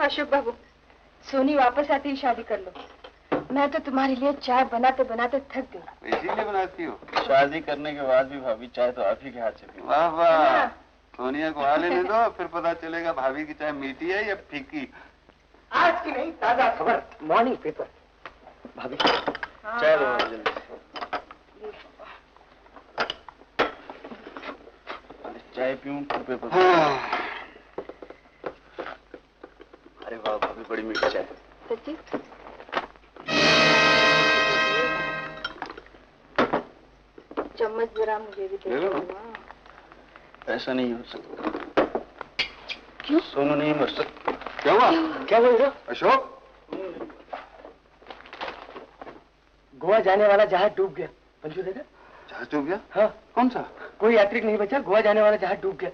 अशोक बाबू, सोनी वापस आती ही शादी कर लो। मैं तो तुम्हारे लिए चाय बनाते बनाते थक गई। इसीलिए बनाती हो? शादी करने के बाद भी भाभी चाय तो आप ही के हाथ से पीती। वाह वाह, सोनिया को आ लेने दो, फिर पता चलेगा भाभी की चाय मीठी है या फीकी। आज की नहीं, ताजा खबर, मॉर्निंग पेपर। भाभी चाय दो जल्दी। चाय पीऊं फिर पेपर? अरे वाह भाभी, बड़ी मीठी चाय। सच्ची? चम्मच जरा मुझे भी दे दो। ऐसा नहीं हो सकता। क्यों? सोनू नहीं मर सकता। क्या हुआ? क्या बोल रहे हो? अशोक, गोवा जाने वाला जहाज डूब गया। मंजू देखा? जहाज डूब गया? हाँ। कौन सा? कोई यात्री नहीं बचा, गोवा जाने वाला जहाज डूब गया।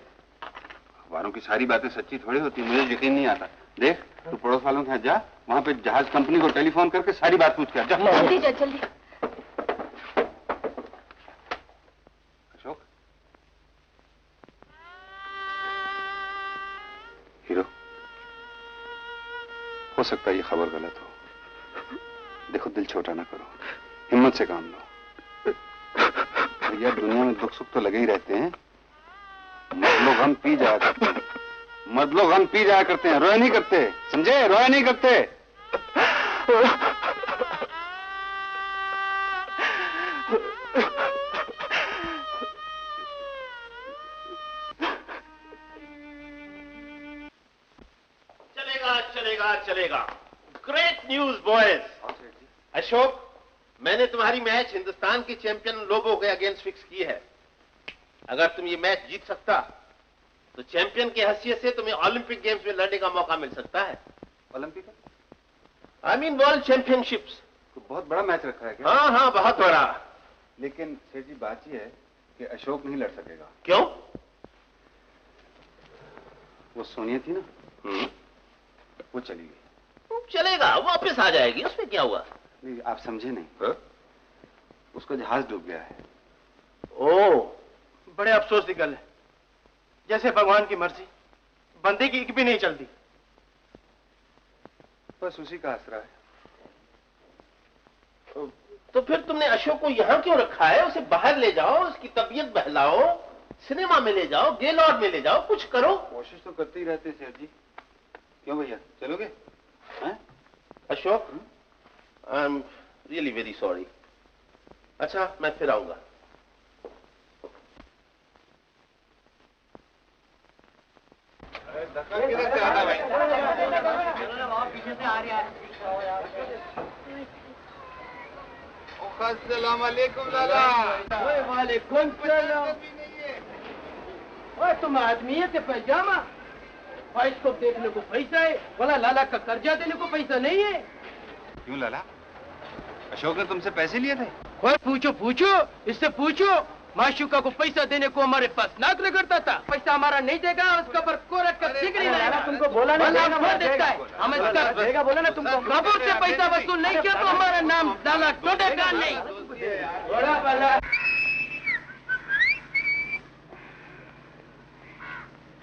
अखबारों की सारी बातें सच्ची थोड़ी होती, मुझे यकीन नहीं आता। देख, तू पड़ोस वालों के यहाँ जा, वहाँ पे जहाज कंपनी को टेलीफोन करके सारी बात पूछ के आ। जा जल्दी जा, जल्दी। अशोक, हीरो, हो सकता है ये खबर गलत हो। देखो, दिल छोटा ना करो, हिम्मत से काम लो। भैया, दुनिया में दुख सुख तो लगे ही रहते हैं। मर्द लोग हम पी जाया करते हैं, मर्द लोग हम पी जाया करते हैं, रोया नहीं करते, समझे? रोया नहीं करते। चलेगा चलेगा चलेगा। Great news boys. अशोक, मैंने तुम्हारी मैच हिंदुस्तान की चैंपियन लोबो के अगेंस्ट फिक्स की है। अगर तुम ये मैच जीत सकता तो चैंपियन की हैसियत से तुम्हें ओलंपिक गेम्स में लड़ने का मौका मिल सकता है। Olympic? I mean world championships. तो बहुत बड़ा मैच रखा है क्या? हाँ हाँ, बहुत बड़ा। लेकिन सेठ जी, बात ये है कि अशोक नहीं लड़ सकेगा। क्यों? वो सोनिया थी ना, वो चली गई। चलेगा, वापस आ जाएगी, उसमें क्या हुआ? नहीं, आप समझे नहीं। उसका जहाज डूब गया है। ओह, बड़े अफसोस की गल है। जैसे भगवान की मर्जी, बंदे की एक भी नहीं चलती। बस उसी का आसरा है। तो फिर तुमने अशोक को यहाँ क्यों रखा है? उसे बाहर ले जाओ, उसकी तबीयत बहलाओ, सिनेमा में ले जाओ, गेलॉर्ड में ले जाओ, कुछ करो। कोशिश तो करते ही रहते सेठ जी। क्यों भैया, चलोगे? हैं? Ashok, I am really very sorry. अच्छा, मैं फिर आऊंगा। किधर से आता भाई? पीछे से आ रहा है। अस्सलाम वालेकुम लाला। वालेकुम सलाम। तुम आदमी है पैजामा, बाइस्कोप देखने को पैसा है, बोला लाला का कर्जा देने को पैसा नहीं है। क्यों लाला, अशोक ने तुमसे पैसे लिए थे? कोई पूछो पूछो, इससे पूछो। माशुका को पैसा देने को हमारे पास नाक रगड़ता था। पैसा हमारा नहीं देगा, उसका पर कोरट का ठीक नहीं रहेगा। तुमको बोला नहीं देता है, हमें देगा बोला ना तुमको। कपूर से पैसा वसूल नहीं किया तो हमारा नाम लाला टोटेगा नहीं।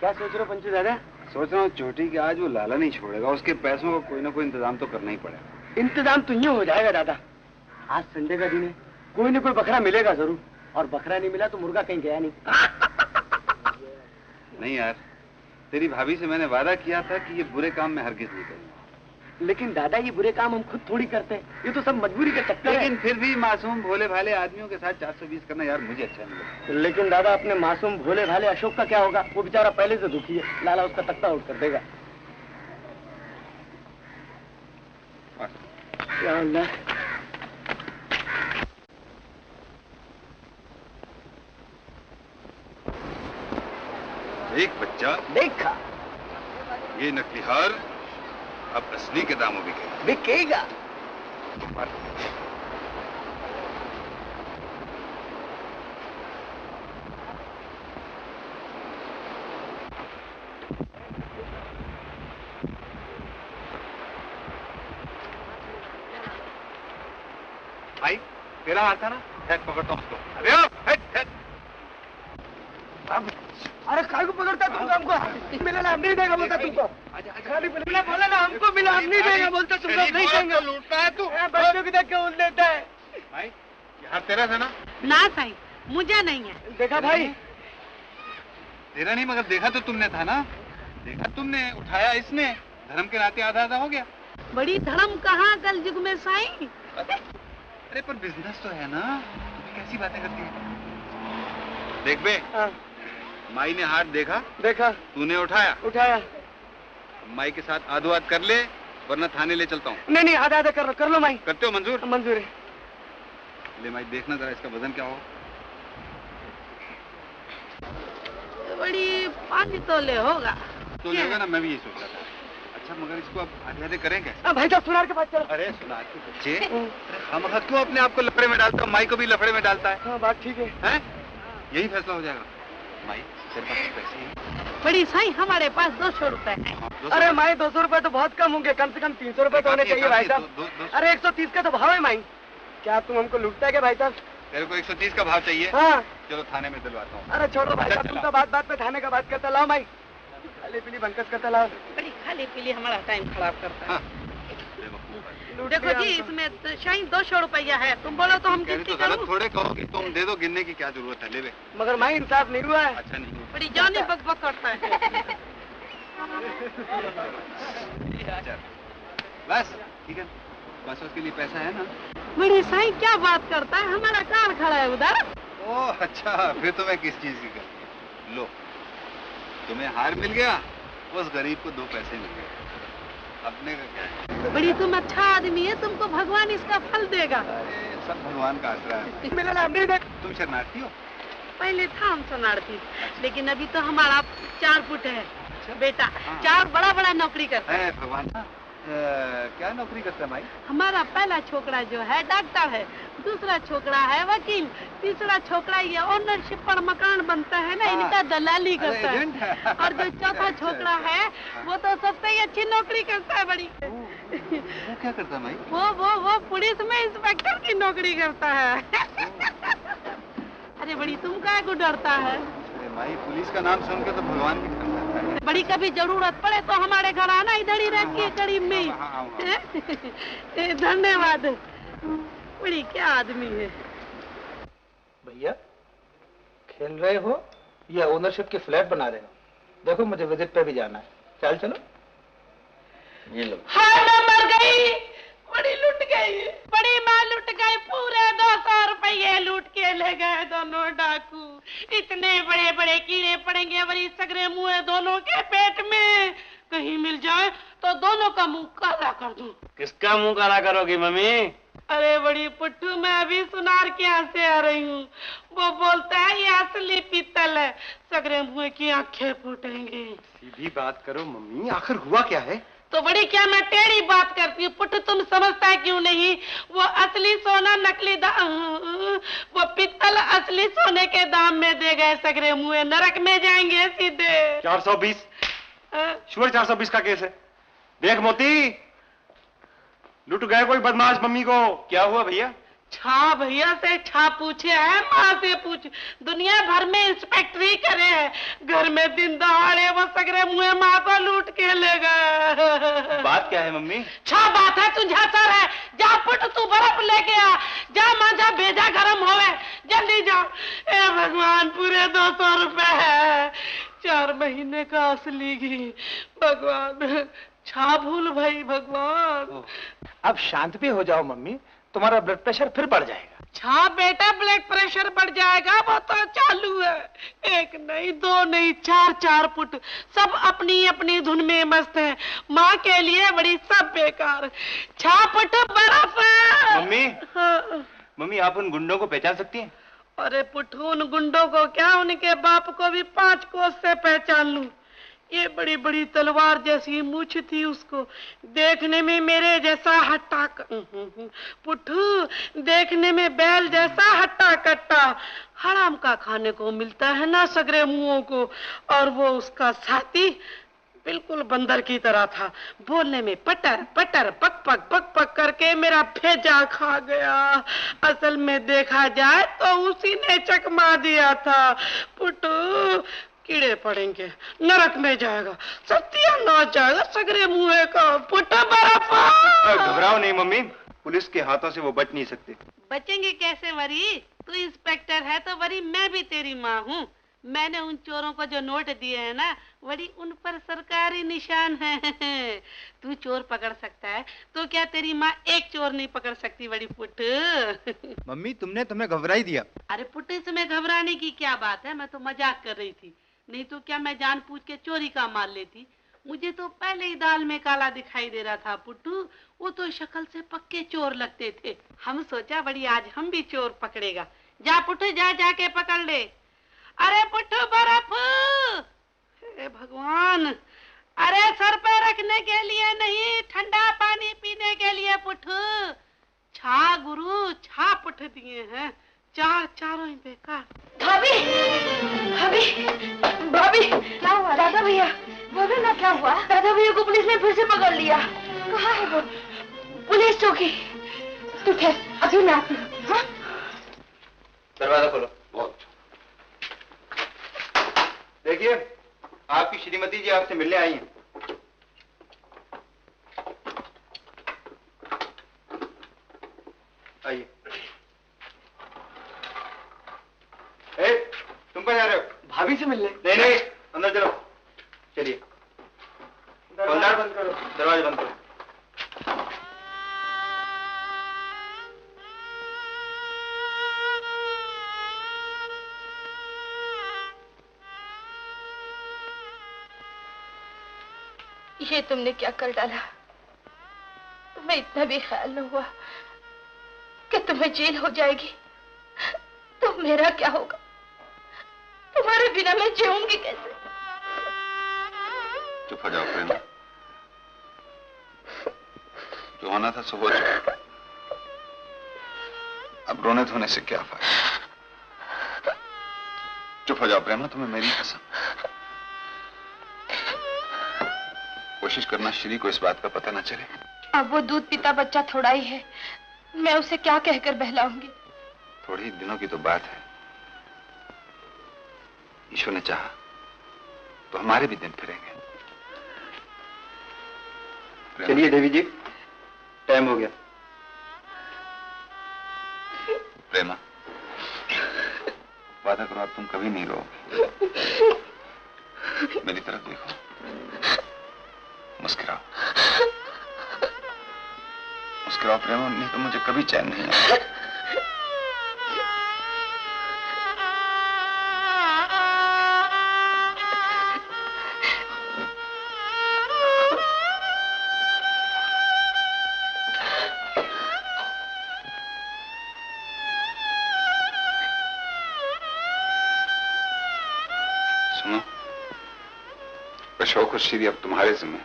क्या सोच रहे हो पंचू दादा? सोच रहा हूँ चोटी के आज वो लाला नहीं छोड़ेगा, उसके पैसों का कोई ना कोई इंतजाम तो करना ही पड़ेगा। इंतजाम तो यूं हो जाएगा दादा। आज संडे का दिन है, कोई न कोई बकरा मिलेगा जरूर, और बकरा नहीं मिला तो मुर्गा कहीं गया नहीं। नहीं यार, तेरी भाभी से मैंने वादा किया था कि ये बुरे काम में हरगिज नहीं करूंगा। लेकिन दादा, ये बुरे काम हम खुद थोड़ी करते हैं, ये तो सब मजबूरी के चक्कर है। लेकिन फिर भी मासूम भोले भाले आदमियों के साथ 420 करना यार मुझे अच्छा नहीं लगता। लेकिन दादा, अपने मासूम भोले भाले अशोक का क्या होगा? वो बेचारा पहले से दुखी है, लाला उसका तख्ता उठ कर देगा। या अल्लाह। देख बच्चा, देखा, ये नकली हार अब असली के दामों बिकेगा। बिकेगा। भाई, तेरा हार था ना? हेड पकड़ता हूँ उसको। अरे हेड हेड। अरे काय को पकड़ता तुमको? हमको मिला ना, नहीं देगा बोलता तुमको। खाली बोला बोला ना, हमको मिला, हम नहीं देंगे, बोलते तुम लोग नहीं देंगे। लूटता है तू, बच्चों की देख के उल देता है। भाई यहाँ तेरा था ना? ना सही, मुझे नहीं है। देखा भाई? तेरा नहीं, मगर देखा तो तुमने था ना? देखा तुमने, उठाया इसने, धर्म के नाते आधा आधा हो गया। बड़ी धर्म कहाँ कल युग में साईं? अरे पर बिजनेस तो है ना, कैसी बातें करती है? देख बे, माई ने हाथ देखा, तूने उठाया। माई के साथ आधो आध कर ले, वरना थाने ले चलता हूँ। नहीं आधा आधा कर लो माई। करते हो मंजूर? मंजूर है। ले माई, देखना जरा इसका वजन क्या हो। बड़ी 5 तोले होगा। तो लेगा ना, मैं भी यही सोच रहा था। अच्छा मगर इसको अब आधे आधे करें क्या? भाई साहब सुनार के पास चलो। अरे सुनार के बच्चे, हम क्यों अपने आप को लफड़े में डालता है? माई को भी लफड़े में डालता है। हाँ बात ठीक है। हैं? यही फैसला हो जाएगा। माई तेरे पास पैसे हैं? बड़ी साईं हमारे पास 200 रुपए है। अरे माई 200 रुपए तो बहुत कम होंगे, कम से कम 300 रुपए तो होने चाहिए भाई साहब। अरे 130 का तो भाव है माई। क्या तुम हमको लूटता है क्या भाई साहब? तेरे को 130 का भाव चाहिए? हाँ। चलो थाने में दिलवाता हूँ। अरे छोड़ो भाई साहब, तुम तो बात पे थाने का बात करता। लाओ माई, खाली पीली बनकस करता लाओ। बड़ी खाली पीली हमारा टाइम खराब करता है। लूट देखो लिया जी, हमको। इसमें तो शायद 200 रुपया है, तुम बोलो तो हम गिनती तो गलत करूं? थोड़े कहोगे, तुम दे दो, गिनने की क्या जरूरत है? ले बे। मगर माई इंसाफ नहीं हुआ है। अच्छा नहीं हुआ। बड़ी जानी बक बक करता है। बस ठीक है, बस उसके लिए पैसा है ना? बड़ी साईं क्या बात करता है, हमारा कार खड़ा है उधर। ओह अच्छा, फिर तुम्हें किस चीज की गलती? लो, तुम्हें हार मिल गया, उस गरीब को 2 पैसे मिल गए, अपने का क्या है? बड़ी तुम अच्छा आदमी है, तुमको भगवान इसका फल देगा। अरे सब भगवान का आसरा है। मेरा नाम नहीं देख। तुम शरणार्थी हो? पहले था हम शरणार्थी, लेकिन अभी तो हमारा 4 फुट है बेटा। 4 बड़ा नौकरी करता है। भगवान क्या नौकरी करता है माई? हमारा पहला छोकरा जो है डॉक्टर है, दूसरा छोकरा है वकील, तीसरा छोकरा ये ओनरशिप पर मकान बनता है ना, इनका दलाली करता है, और जो चौथा छोकरा है वो तो सबसे ही अच्छी नौकरी करता है बड़ी। वो क्या करता है माई? वो पुलिस में इंस्पेक्टर की नौकरी करता है। अरे बड़ी तुम क्या को डरता है? अरे माई, पुलिस का नाम सुन के तो भगवान भी डर जाता है। बड़ी कभी जरूरत पड़े तो हमारे घर आना, इधर ही रहती है करीब में ही। धन्यवाद। बड़ी क्या आदमी है। भैया खेल रहे हो या ओनरशिप की फ्लैट बना रहे हो? देखो मुझे विजिट पे भी जाना है, चल चलो। ये लो। हाय मैं मर गई, बड़ी लुट गई, बड़ी माँ लुट गई, पूरे 200 रुपये लूट के ले गए दोनों डाकू। इतने बड़े बड़े कीड़े पड़ेंगे बड़ी सगरे मुँह दोनों के पेट में, कहीं मिल जाए तो दोनों का मुंह काला कर दूं। किसका मुंह काला करोगी मम्मी? अरे बड़ी पुट्ठू, मैं अभी सुनार के यहाँ से आ रही हूँ, वो बोलता है ये असली पीतल है, सगरे मुँह की आंखें फूटेंगी। सीधी बात करो मम्मी, आखिर हुआ क्या है? तो बड़ी क्या मैं टेढ़ी बात करती हूँ पुट्ठू, तुम समझता है क्यों नहीं? वो असली सोना नकली वो पित्तल असली सोने के दाम में दे गए सगरे मुँह, नरक में जाएंगे सीधे। 420 श्योर 420 का केस है। देख मोती, लुट गए कोई बदमाश मम्मी को। क्या हुआ भैया? छा भैया से छा पूछे है, माँ से पूछ, दुनिया भर में इंस्पेक्टरी करे है, घर में दिन दहाड़े वो सगरे मुँह माँ को लूट के ले गए। बात क्या है मम्मी? छा बात है, तू झांसर है, जा पुट तू बर्फ लेके आ, जा माँ जा भेजा गरम होवे, जल्दी जा। ए भगवान, पूरे 200 रुपए है, 4 महीने का असली घी, भगवान छा भूल भाई भगवान। अब शांत भी हो जाओ मम्मी, तुम्हारा ब्लड प्रेशर फिर बढ़ जाएगा। छा बेटा ब्लड प्रेशर बढ़ जाएगा, वो तो चालू है, 1 नहीं 2 नहीं 4 फुट, सब अपनी अपनी धुन में मस्त है, माँ के लिए बड़ी सब बेकार। 6 फुट बर्फ है। मम्मी, हाँ। मम्मी आप उन गुंडों को पहचान सकती हैं? अरे पुट्ठू, उन गुंडों को क्या, उनके बाप को भी 5 कोस से पहचान लूं। ये बड़ी बड़ी तलवार जैसी मूछ थी उसको, देखने में मेरे जैसा हट्टा पुट्ठू, देखने में बैल जैसा हट्टा कट्टा, हराम का खाने को मिलता है ना सगरे मुंहों को, और वो उसका साथी बिल्कुल बंदर की तरह था, बोलने में पटर पटर पक पक पक पक करके मेरा भेजा खा गया। असल में देखा जाए तो उसी ने चकमा दिया था पुट्टू, कीड़े पड़ेंगे, नरक में जाएगा, सत्यानाश जाएगा, सगरे मुँह का पुट बर्फ। घबराओ नहीं मम्मी, पुलिस के हाथों से वो बच नहीं सकते। बचेंगे कैसे वरी? तू इंस्पेक्टर है तो वरी मैं भी तेरी माँ हूँ। मैंने उन चोरों को जो नोट दिए हैं ना, वरी उन पर सरकारी निशान है। तू चोर पकड़ सकता है तो क्या तेरी माँ एक चोर नहीं पकड़ सकती बड़ी पुट? मम्मी तुमने तुम्हें घबरा ही दिया। अरे पुट, इसमें घबराने की क्या बात है, मैं तो मजाक कर रही थी, नहीं तो क्या मैं जानबूझ के चोरी का माल लेती? मुझे तो पहले ही दाल में काला दिखाई दे रहा था पुट्टू, वो तो शक्ल से पक्के चोर लगते थे। हम सोचा बड़ी आज हम भी चोर पकड़ेगा। जा पुट्टू, जा जाके पकड़ ले। अरे पुट्टू बर्फ, हे भगवान, अरे सर पे रखने के लिए नहीं, ठंडा पानी पीने के लिए पुट्टू। छा गुरु, छा पुट्ट दिए हैं, चारों ही बेकार। भाभी, भाभी, भाभी, क्या हुआ? दादा भैया, बोलो ना क्या हुआ? दादा भैया को पुलिस ने फिर से पकड़ लिया। कहाँ है वो? पुलिस चौकी। तू ठहर, अभी मैं आती हूँ। हाँ? दरवाजा खोलो। देखिए, आपकी श्रीमती जी आपसे मिलने आई हैं। आइए। तुम कहाँ जा रहे हो? भाभी से मिलने। नहीं, अंदर चलो। चलिए। दरवाजा बंद करो। दरवाजा बंद करो। ये तुमने क्या कर डाला? तुम्हें इतना भी ख्याल न हुआ कि तुम्हें जेल हो जाएगी? तो मेरा क्या होगा? तुम्हारे बिना मैं जीऊंगी कैसे? चुप हो जाओ प्रेमा, जो होना था सो हो चुका। अब रोने धोने से क्या फायदा? चुप हो जाओ प्रेमा, तुम्हें मेरी कसम। कोशिश करना श्री को इस बात का पता न चले। अब वो दूध पीता बच्चा थोड़ा ही है, मैं उसे क्या कहकर बहलाऊंगी? थोड़े ही दिनों की तो बात है। ईश्वर ने चाहा तो हमारे भी दिन फिरेंगे। चलिए देवी जी, टाइम हो गया। प्रेमा, वादा करो अब तुम कभी नहीं रोओगे। मेरी तरफ देखो, मुस्कुराओ, मुस्कुराओ प्रेमा, नहीं तो मुझे कभी चैन नहीं आएगा। सुनो, अशोक और श्री अब तुम्हारे जिम्मे है।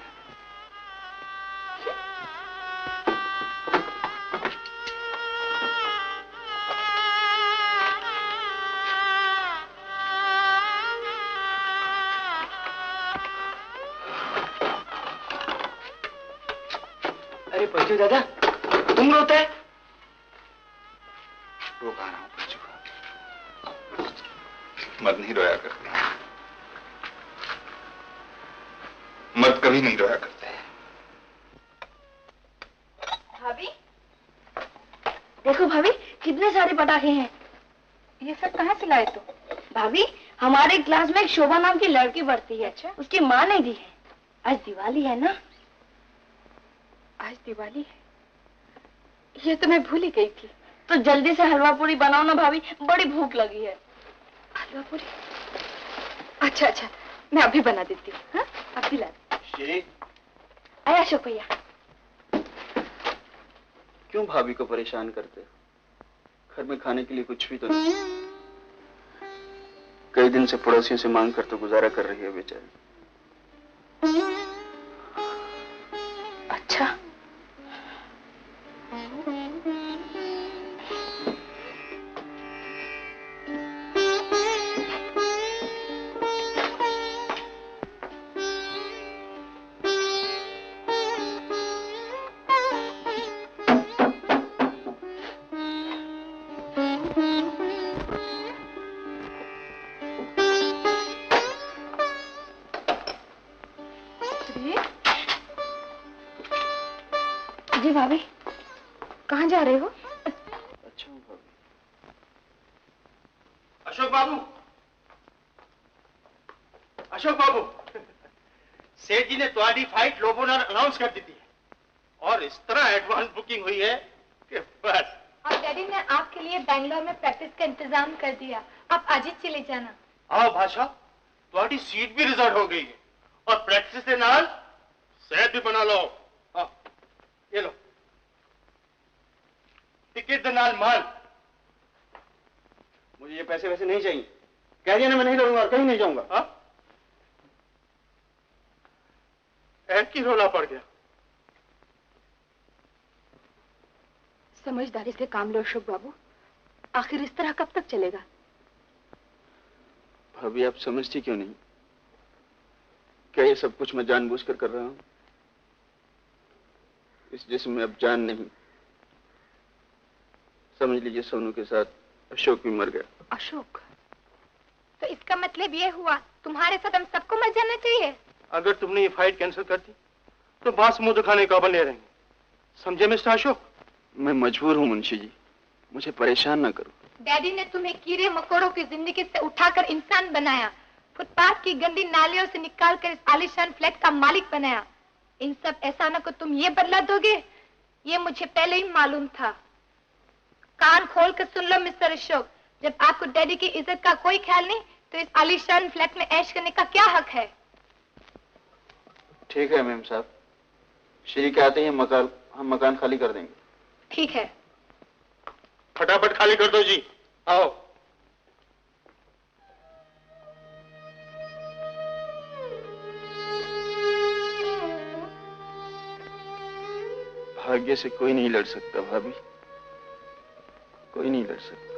अरे पंचू दादा, तुम रोते हैं? रो कहाँ रहा हूं पंचू, मर्द नहीं रोया करते, मर्द कभी नहीं रोया करते। भाभी, देखो भाभी, कितने सारे पटाखे हैं। ये सब कहाँ से लाए? तो भाभी, हमारे क्लास में एक शोभा नाम की लड़की पढ़ती है। अच्छा? उसकी माँ ने दी है। आज दिवाली है ना? आज दिवाली है, ये तो मैं भूल ही गई थी। तो जल्दी से हलवा पूरी बनाओ ना भाभी, बड़ी भूख लगी है। हलवा पूरी? अच्छा अच्छा, मैं अभी बना देती हूँ। हाँ, अभी ला। श्री, आया अशोक भैया। क्यों भाभी को परेशान करते हो? घर में खाने के लिए कुछ भी तो नहीं। कई दिन से पड़ोसियों से मांग कर तो गुजारा कर रही है बेचारी। अच्छा, जी भाभी, कहाँ जा रहे हो? अच्छा हूँ भाभी। अशोक बाबू, अशोक बाबू, सेठ जी ने तुम्हारी फाइट लोगों ने अनाउंस कर दी थी और इस तरह एडवांस बुकिंग हुई है कि बस। और डैडी ने आपके लिए बैंगलोर में प्रैक्टिस का इंतजाम कर दिया, आप आज ही चले जाना। आओ भाषा, तुम्हारी सीट भी रिजर्व हो गई है और प्रैक्टिस के नाल सेहत भी बना लो। हाँ, ये लो टिकट के नाल माल। मुझे ये पैसे वैसे नहीं चाहिए, कह दिया ना मैं नहीं लड़ूंगा और कहीं नहीं जाऊंगा। हाँ, ऐड की रोला पड़ गया। समझदारी से काम लो अशोक बाबू, आखिर इस तरह कब तक चलेगा? भाभी आप समझती क्यों नहीं? क्या ये सब कुछ मैं जानबूझकर कर रहा हूं? इस जिस्म में अब जान नहीं। समझ लीजिए सोनू के साथ अशोक भी मर गया। अशोक? तो इसका मतलब ये हुआ तुम्हारे साथ हम सबको मर जाना चाहिए? अगर तुमने ये फाइट कैंसिल कर दी तो बास मुंह दिखाने का बने रहेंगे, समझे मिस्टर अशोक? मैं मजबूर हूं मुंशी जी, मुझे परेशान ना करो। डैडी ने तुम्हें कीड़े मकोड़ों की जिंदगी से उठाकर इंसान बनाया, फुटपाथ की गंदी नालियों से निकालकर इस आलीशान फ्लैट का मालिक बनाया। इन सब एहसानों को तुम ये बदला दोगे? ये मुझे पहले ही मालूम था। कान खोल कर सुन लो मिस्टर अशोक, जब आपको डैडी की इज्जत का कोई ख्याल नहीं तो इस आलीशान फ्लैट में ऐश करने का क्या हक है? ठीक है मैम साहब, श्री के आते ही हम मकान खाली कर देंगे। ठीक है, फटाफट खाली कर दो जी। आओ। भाग्य से कोई नहीं लड़ सकता भाभी, कोई नहीं लड़ सकता।